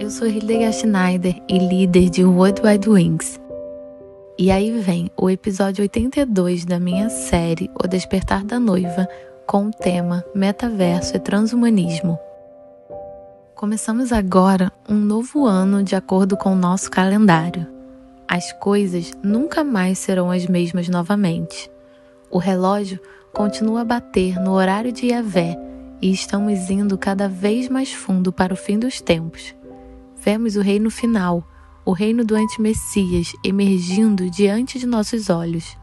Eu sou Hildegard Schneider e líder de World Wide Wings. E aí vem o episódio 82 da minha série O Despertar da Noiva, com o tema Metaverso e Transhumanismo. Começamos agora um novo ano de acordo com o nosso calendário. As coisas nunca mais serão as mesmas novamente. O relógio continua a bater no horário de Yahvé e estamos indo cada vez mais fundo para o fim dos tempos. Vemos o reino final, o reino do anti-Messias emergindo diante de nossos olhos.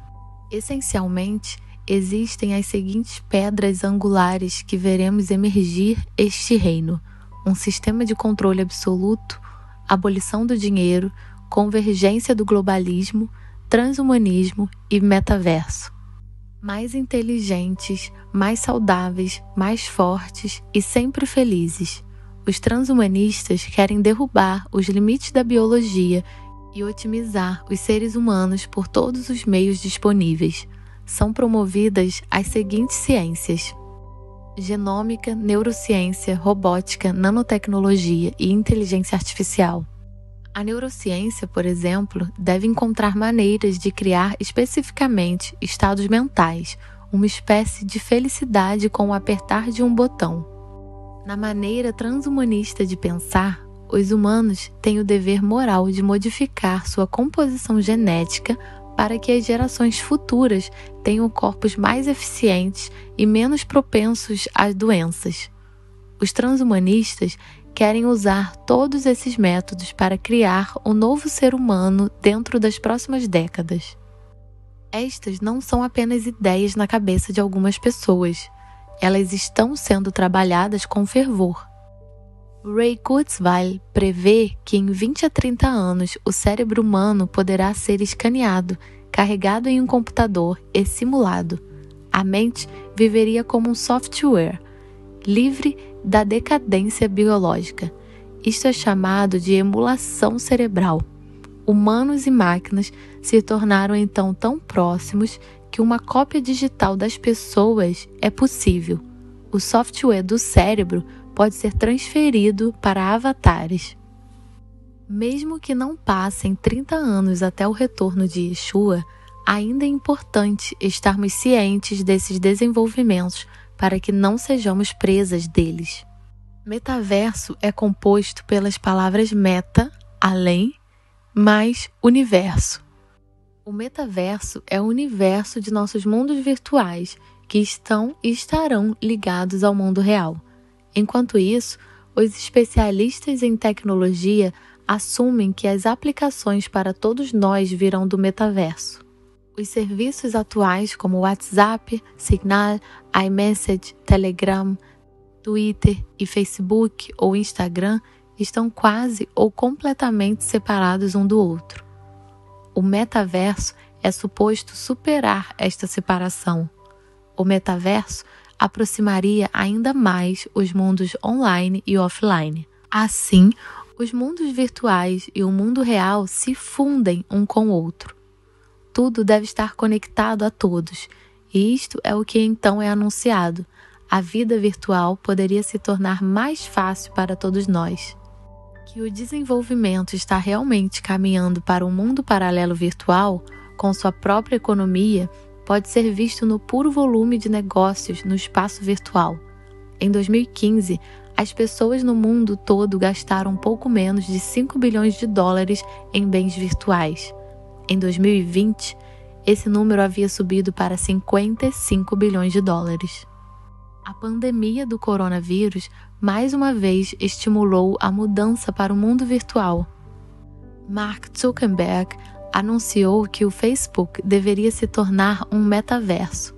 Essencialmente, existem as seguintes pedras angulares que veremos emergir este reino: um sistema de controle absoluto, abolição do dinheiro, convergência do globalismo, transhumanismo e metaverso. Mais inteligentes, mais saudáveis, mais fortes e sempre felizes. Os transhumanistas querem derrubar os limites da biologia e otimizar os seres humanos por todos os meios disponíveis. São promovidas as seguintes ciências: genômica, neurociência, robótica, nanotecnologia e inteligência artificial. A neurociência, por exemplo, deve encontrar maneiras de criar especificamente estados mentais, uma espécie de felicidade com o apertar de um botão. Na maneira transhumanista de pensar, os humanos têm o dever moral de modificar sua composição genética para que as gerações futuras tenham corpos mais eficientes e menos propensos às doenças. Os transhumanistas querem usar todos esses métodos para criar um novo ser humano dentro das próximas décadas. Estas não são apenas ideias na cabeça de algumas pessoas. Elas estão sendo trabalhadas com fervor. Ray Kurzweil prevê que em 20 a 30 anos o cérebro humano poderá ser escaneado, carregado em um computador e simulado. A mente viveria como um software, livre da decadência biológica. Isto é chamado de emulação cerebral. Humanos e máquinas se tornaram então tão próximos que uma cópia digital das pessoas é possível. O software do cérebro pode ser transferido para avatares. Mesmo que não passem 30 anos até o retorno de Yeshua, ainda é importante estarmos cientes desses desenvolvimentos para que não sejamos presas deles. Metaverso é composto pelas palavras meta, além, mais universo. O metaverso é o universo de nossos mundos virtuais que estão e estarão ligados ao mundo real. Enquanto isso, os especialistas em tecnologia assumem que as aplicações para todos nós virão do metaverso. Os serviços atuais como WhatsApp, Signal, iMessage, Telegram, Twitter e Facebook ou Instagram estão quase ou completamente separados um do outro. O metaverso é suposto superar esta separação. O metaverso aproximaria ainda mais os mundos online e offline. Assim, os mundos virtuais e o mundo real se fundem um com o outro. Tudo deve estar conectado a todos, e isto é o que então é anunciado. A vida virtual poderia se tornar mais fácil para todos nós. Que o desenvolvimento está realmente caminhando para um mundo paralelo virtual, com sua própria economia, pode ser visto no puro volume de negócios no espaço virtual. Em 2015, as pessoas no mundo todo gastaram pouco menos de 5 bilhões de dólares em bens virtuais. Em 2020, esse número havia subido para 55 bilhões de dólares. A pandemia do coronavírus mais uma vez estimulou a mudança para o mundo virtual. Mark Zuckerberg anunciou que o Facebook deveria se tornar um metaverso.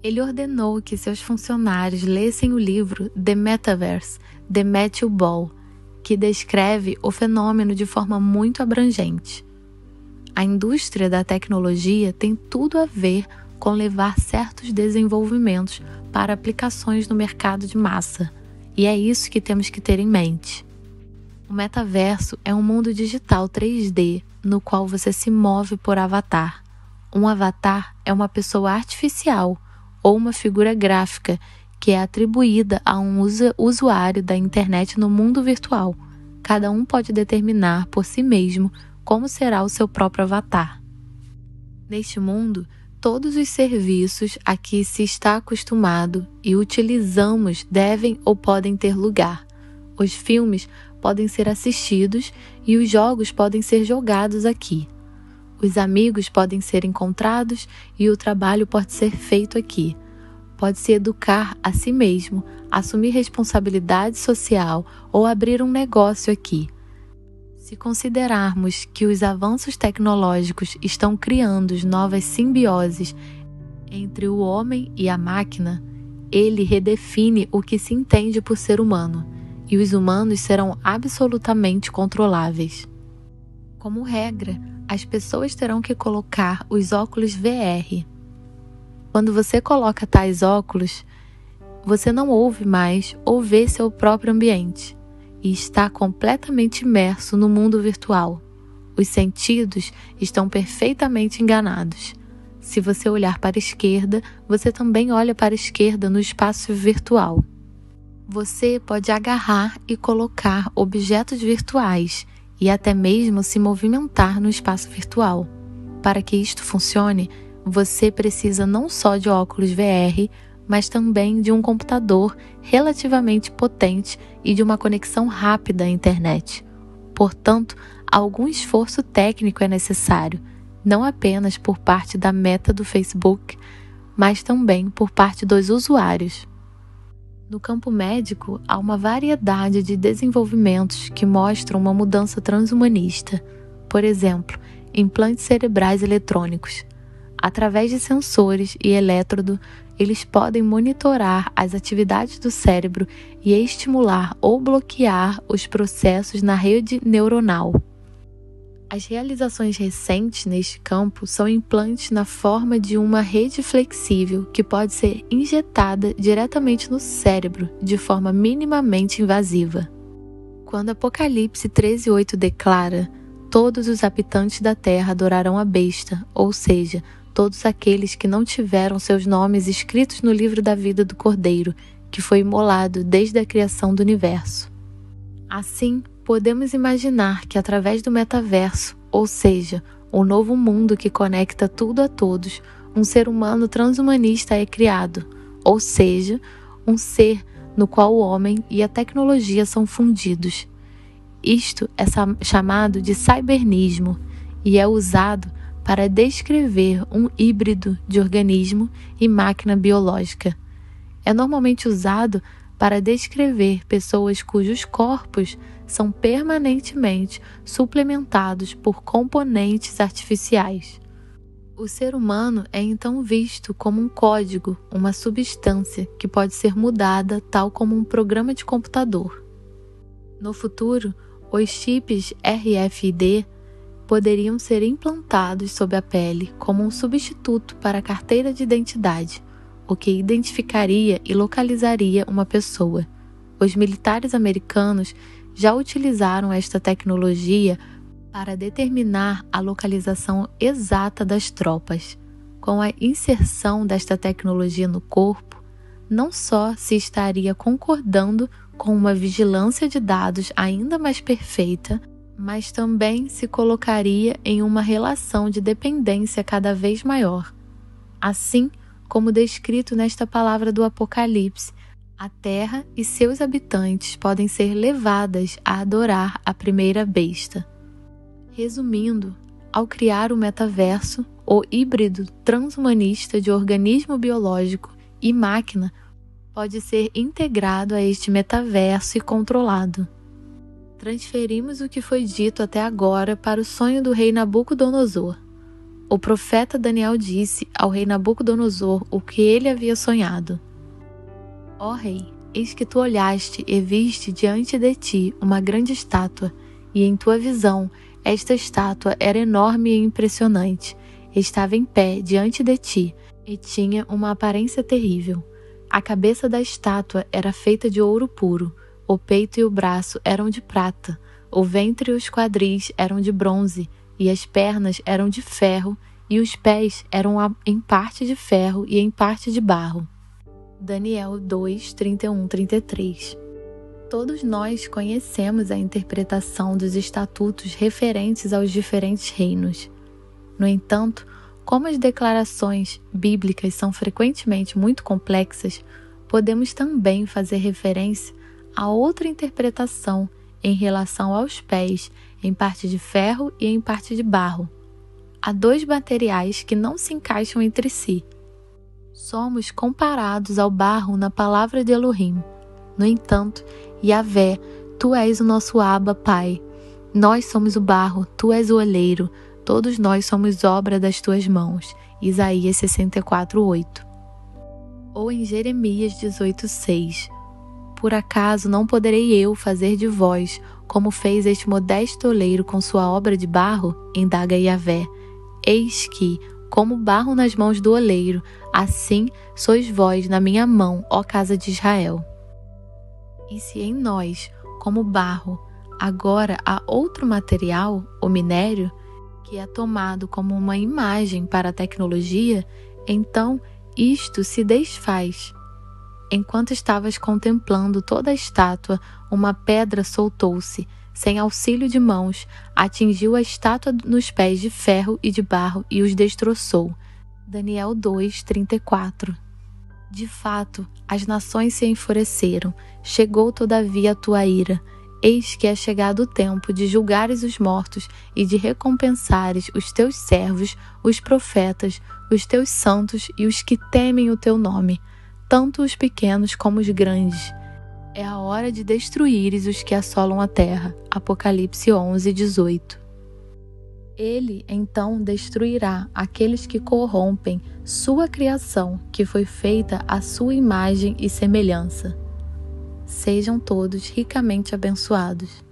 Ele ordenou que seus funcionários lessem o livro The Metaverse, de Matthew Ball, que descreve o fenômeno de forma muito abrangente. A indústria da tecnologia tem tudo a ver com levar certos desenvolvimentos para aplicações no mercado de massa, e é isso que temos que ter em mente. O metaverso é um mundo digital 3D no qual você se move por avatar. Um avatar é uma pessoa artificial ou uma figura gráfica que é atribuída a um usuário da internet no mundo virtual. cada um pode determinar por si mesmo como será o seu próprio avatar. Neste mundo, todos os serviços a que se está acostumado e utilizamos devem ou podem ter lugar. Os filmes podem ser assistidos e os jogos podem ser jogados aqui. Os amigos podem ser encontrados e o trabalho pode ser feito aqui. Pode-se educar a si mesmo, assumir responsabilidade social ou abrir um negócio aqui. Se considerarmos que os avanços tecnológicos estão criando novas simbioses entre o homem e a máquina, ele redefine o que se entende por ser humano, e os humanos serão absolutamente controláveis. Como regra, as pessoas terão que colocar os óculos VR. Quando você coloca tais óculos, você não ouve mais ou vê seu próprio ambiente e está completamente imerso no mundo virtual. Os sentidos estão perfeitamente enganados. Se você olhar para a esquerda, você também olha para a esquerda no espaço virtual. Você pode agarrar e colocar objetos virtuais e até mesmo se movimentar no espaço virtual. Para que isto funcione, você precisa não só de óculos VR, mas também de um computador relativamente potente e de uma conexão rápida à internet. Portanto, algum esforço técnico é necessário, não apenas por parte da Meta do Facebook, mas também por parte dos usuários. No campo médico, há uma variedade de desenvolvimentos que mostram uma mudança transhumanista. Por exemplo, implantes cerebrais eletrônicos. Através de sensores e elétrodo, eles podem monitorar as atividades do cérebro e estimular ou bloquear os processos na rede neuronal. As realizações recentes neste campo são implantes na forma de uma rede flexível que pode ser injetada diretamente no cérebro de forma minimamente invasiva. Quando Apocalipse 13:8 declara: "Todos os habitantes da terra adorarão a besta", ou seja, todos aqueles que não tiveram seus nomes escritos no livro da vida do Cordeiro, que foi imolado desde a criação do universo. Assim, podemos imaginar que através do metaverso, ou seja, o novo mundo que conecta tudo a todos, um ser humano transhumanista é criado, ou seja, um ser no qual o homem e a tecnologia são fundidos. Isto é chamado de cybernismo e é usado para descrever um híbrido de organismo e máquina biológica. É normalmente usado para descrever pessoas cujos corpos são permanentemente suplementados por componentes artificiais. O ser humano é então visto como um código, uma substância que pode ser mudada tal como um programa de computador. No futuro, os chips RFID poderiam ser implantados sob a pele como um substituto para a carteira de identidade, o que identificaria e localizaria uma pessoa. Os militares americanos já utilizaram esta tecnologia para determinar a localização exata das tropas. Com a inserção desta tecnologia no corpo, não só se estaria concordando com uma vigilância de dados ainda mais perfeita, mas também se colocaria em uma relação de dependência cada vez maior. Assim como descrito nesta palavra do Apocalipse, a terra e seus habitantes podem ser levadas a adorar a primeira besta. Resumindo, ao criar o metaverso, o híbrido transhumanista de organismo biológico e máquina pode ser integrado a este metaverso e controlado. Transferimos o que foi dito até agora para o sonho do rei Nabucodonosor. O profeta Daniel disse ao rei Nabucodonosor o que ele havia sonhado. Ó rei, eis que tu olhaste e viste diante de ti uma grande estátua, e em tua visão esta estátua era enorme e impressionante. Estava em pé diante de ti e tinha uma aparência terrível. A cabeça da estátua era feita de ouro puro, o peito e o braço eram de prata, o ventre e os quadris eram de bronze, e as pernas eram de ferro, e os pés eram em parte de ferro e em parte de barro. Daniel 2, 31, 33. Todos nós conhecemos a interpretação dos estatutos referentes aos diferentes reinos. No entanto, como as declarações bíblicas são frequentemente muito complexas, podemos também fazer referência a outra interpretação em relação aos pés, em parte de ferro e em parte de barro. Há dois materiais que não se encaixam entre si. Somos comparados ao barro na palavra de Elohim. No entanto, Yahvé, tu és o nosso Abba, Pai. Nós somos o barro, tu és o oleiro. Todos nós somos obra das tuas mãos. Isaías 64:8. Ou em Jeremias 18:6. Por acaso não poderei eu fazer de vós, como fez este modesto oleiro com sua obra de barro? Indaga Yahvé. Eis que, como barro nas mãos do oleiro, assim sois vós na minha mão, ó casa de Israel. E se em nós, como barro, agora há outro material, o minério, que é tomado como uma imagem para a tecnologia, então isto se desfaz. Enquanto estavas contemplando toda a estátua, uma pedra soltou-se, sem auxílio de mãos, atingiu a estátua nos pés de ferro e de barro e os destroçou. Daniel 2:34. De fato, as nações se enfureceram, chegou todavia a tua ira. Eis que é chegado o tempo de julgares os mortos e de recompensares os teus servos, os profetas, os teus santos e os que temem o teu nome, tanto os pequenos como os grandes. É a hora de destruíres os que assolam a terra. Apocalipse 11:18. Ele, então, destruirá aqueles que corrompem sua criação, que foi feita à sua imagem e semelhança. Sejam todos ricamente abençoados.